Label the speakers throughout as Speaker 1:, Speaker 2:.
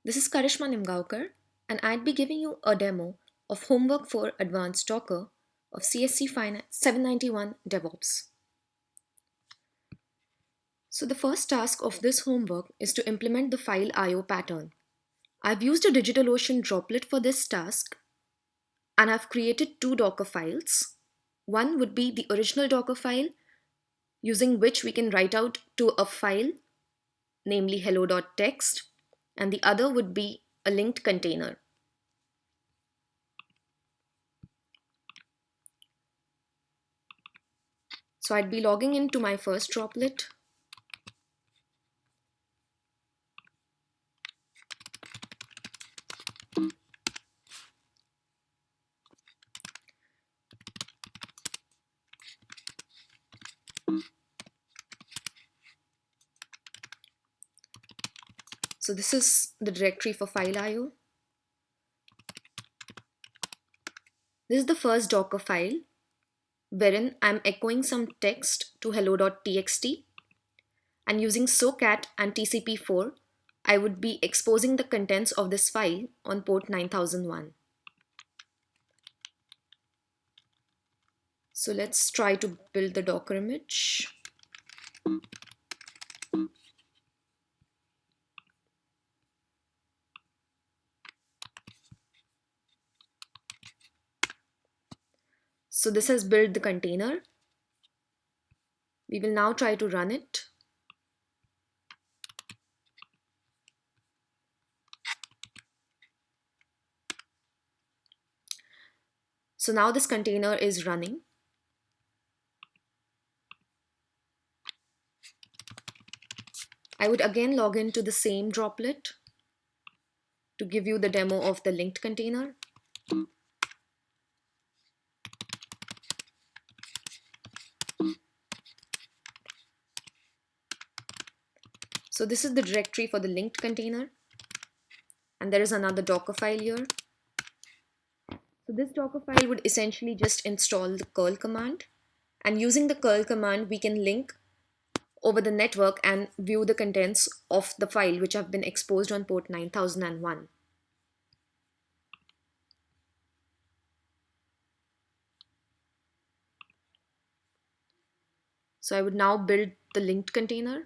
Speaker 1: This is Karishma Nimgaonkar, and I'd be giving you a demo of homework for advanced Docker of CSC 791 DevOps. So the first task of this homework is to implement the file IO pattern. I've used a DigitalOcean droplet for this task, and I've created two Docker files. One would be the original Docker file, using which we can write out to a file, namely hello.txt, and the other would be a linked container. So I'd be logging into my first droplet. So this is the directory for file IO. This is the first Docker file wherein I'm echoing some text to hello.txt, and using socat and TCP4, I would be exposing the contents of this file on port 9001. So let's try to build the Docker image. So this has built the container. We will now try to run it. So now this container is running. I would again log into the same droplet to give you the demo of the linked container. So this is the directory for the linked container, and there is another Docker file here. So this Docker file would essentially just install the curl command, and using the curl command we can link over the network and view the contents of the file which have been exposed on port 9001. So I would now build the linked container.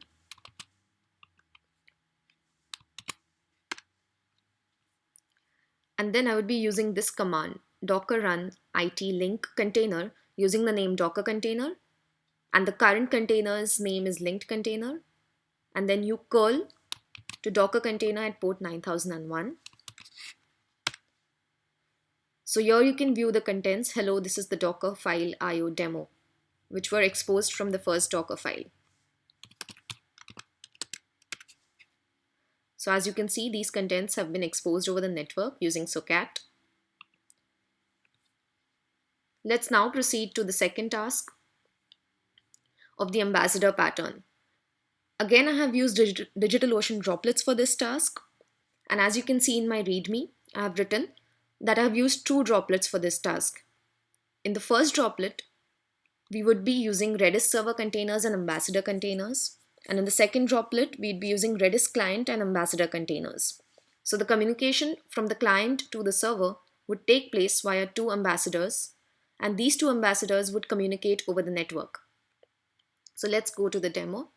Speaker 1: And then I would be using this command, docker run it link container, using the name Docker container, and the current container's name is linked container. And then you curl to Docker container at port 9001. So here you can view the contents. Hello, this is the Docker file IO demo, which were exposed from the first Docker file. So as you can see, these contents have been exposed over the network using socat. Let's now proceed to the second task of the ambassador pattern. Again, I have used DigitalOcean droplets for this task. And as you can see in my README, I have written that I have used two droplets for this task. In the first droplet, we would be using Redis server containers and ambassador containers. And in the second droplet, we'd be using Redis client and ambassador containers. So the communication from the client to the server would take place via two ambassadors, and these two ambassadors would communicate over the network. So let's go to the demo.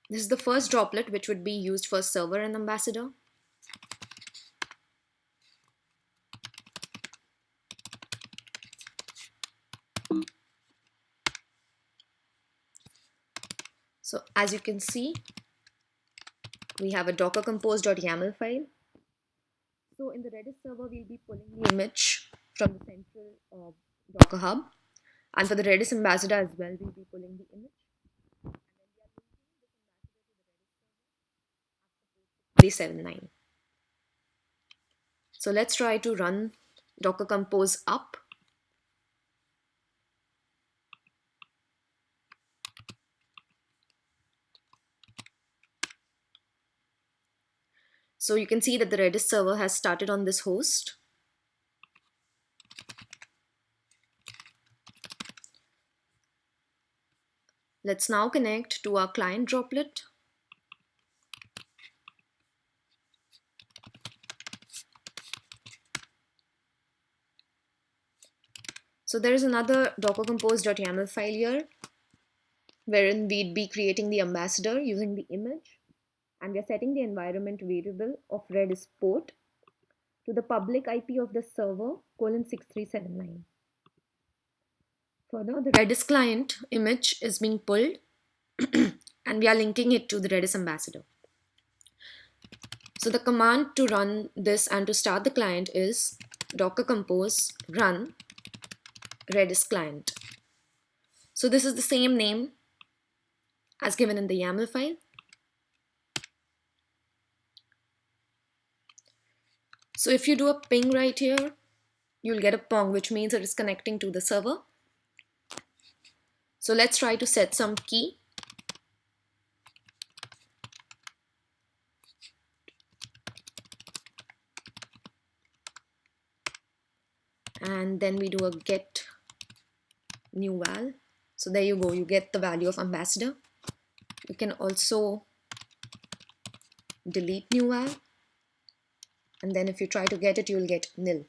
Speaker 1: This is the first droplet which would be used for server and ambassador. So as you can see, we have a docker compose.yaml file. So in the Redis server, we'll be pulling the image from the central Docker hub. And for the Redis ambassador as well, we'll be pulling the image. And then we are linking this ambassador to the Redis server after port 379. So let's try to run docker compose up. So you can see that the Redis server has started on this host. Let's now connect to our client droplet. So there is another docker compose.yaml file here, wherein we'd be creating the ambassador using the image, and we are setting the environment variable of Redis port to the public IP of the server :6379. Further, the Redis client image is being pulled and we are linking it to the Redis ambassador. So the command to run this and to start the client is docker compose run Redis client. So this is the same name as given in the YAML file. So if you do a ping right here, you'll get a pong, which means it is connecting to the server. So let's try to set some key. And then we do a get new val. So there you go, you get the value of ambassador. You can also delete new val. And then if you try to get it, you'll get nil.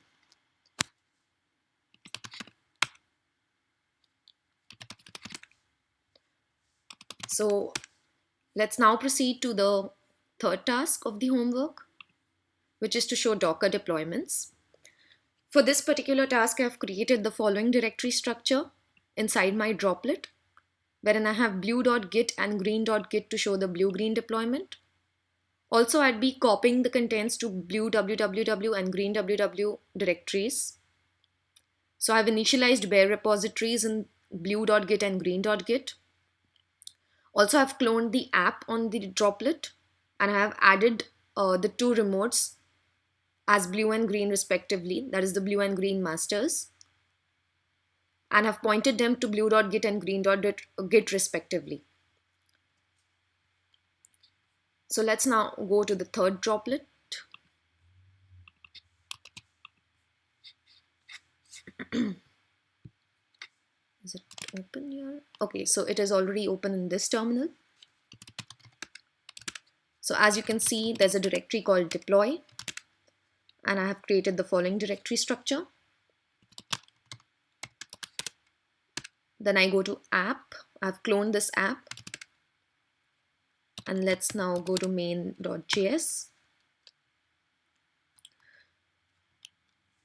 Speaker 1: So let's now proceed to the third task of the homework, which is to show Docker deployments. For this particular task, I have created the following directory structure inside my droplet, wherein I have blue.git and green.git to show the blue-green deployment. Also, I'd be copying the contents to blue www and green www directories. So I've initialized bare repositories in blue.git and green.git. Also, I've cloned the app on the droplet and I have added the two remotes as blue and green respectively, that is the blue and green masters, and have pointed them to blue.git and green.git respectively. So let's now go to the third droplet. Is it open here? Okay, so it is already open in this terminal. So as you can see, there's a directory called deploy, and I have created the following directory structure. Then I go to app. I've cloned this app. And let's now go to main.js.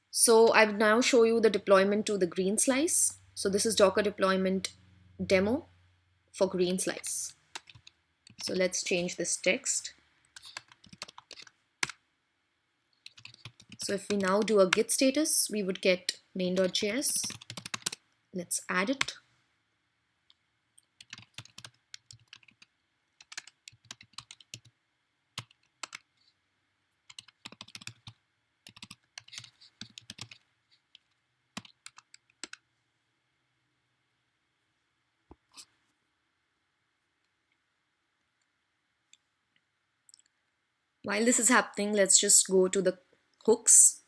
Speaker 1: So I've now show you the deployment to the green slice. So this is Docker deployment demo for green slice. So let's change this text. So if we now do a git status, we would get main.js. Let's add it. While this is happening, let's just go to the hooks.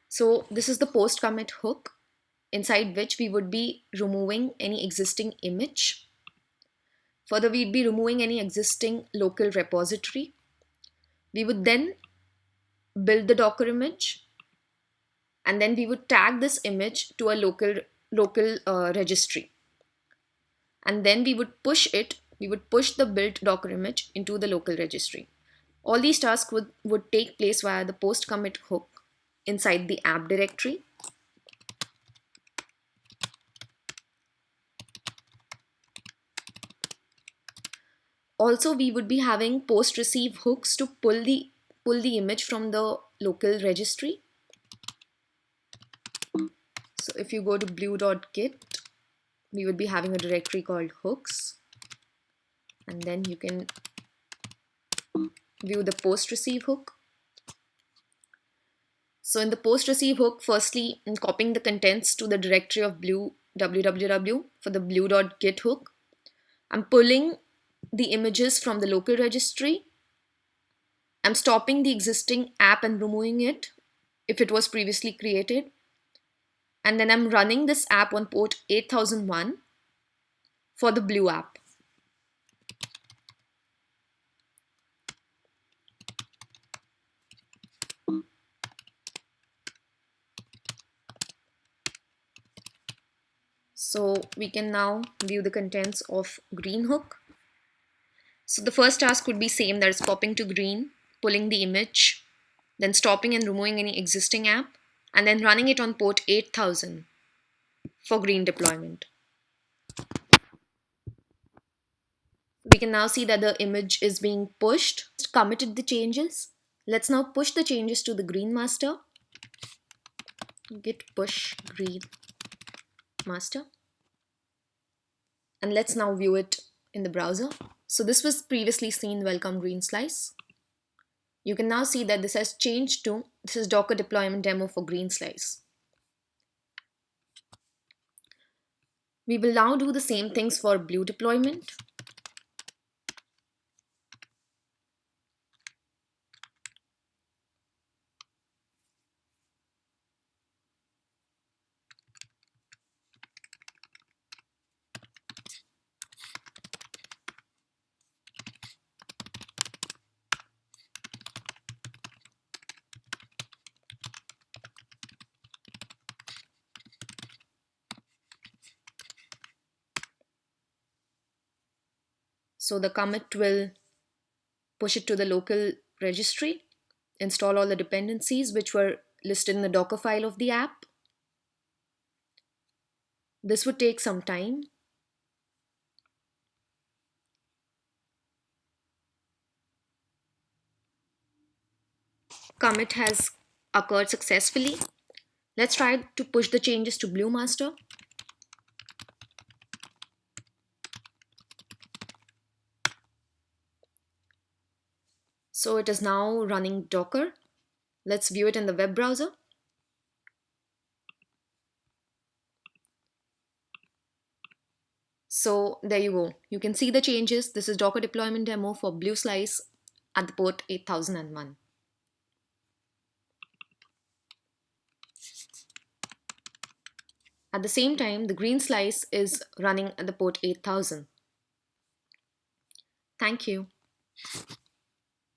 Speaker 1: So this is the post commit hook, inside which we would be removing any existing image. Further, we'd be removing any existing local repository. We would then build the Docker image, and then we would tag this image to a local registry. And then we would push the built Docker image into the local registry. All these tasks would take place via the post commit hook inside the app directory. Also, we would be having post receive hooks to pull the image from the local registry. So if you go to blue.git, we would be having a directory called hooks, and then you can view the post receive hook. So in the post receive hook, firstly, I'm copying the contents to the directory of blue www for the blue.git hook. I'm pulling the images from the local registry I'm stopping the existing app and removing it if it was previously created. And then I'm running this app on port 8001 for the blue app. So we can now view the contents of green hook. So the first task would be same, that is popping to green, pulling the image, then stopping and removing any existing app, and then running it on port 8000 for green deployment. We can now see that the image is being pushed. Committed the changes. Let's now push the changes to the green master. Git push green master. And let's now view it in the browser. So this was previously seen welcome green slice. You can now see that this has changed to, this is Docker deployment demo for green slice. We will now do the same things for blue deployment. So the commit will push it to the local registry, install all the dependencies which were listed in the Docker file of the app. This would take some time. Commit has occurred successfully. Let's try to push the changes to Blue Master. So it is now running Docker. Let's view it in the web browser. So there you go. You can see the changes. This is Docker deployment demo for Blue Slice at the port 8001. At the same time, the green slice is running at the port 8000. Thank you.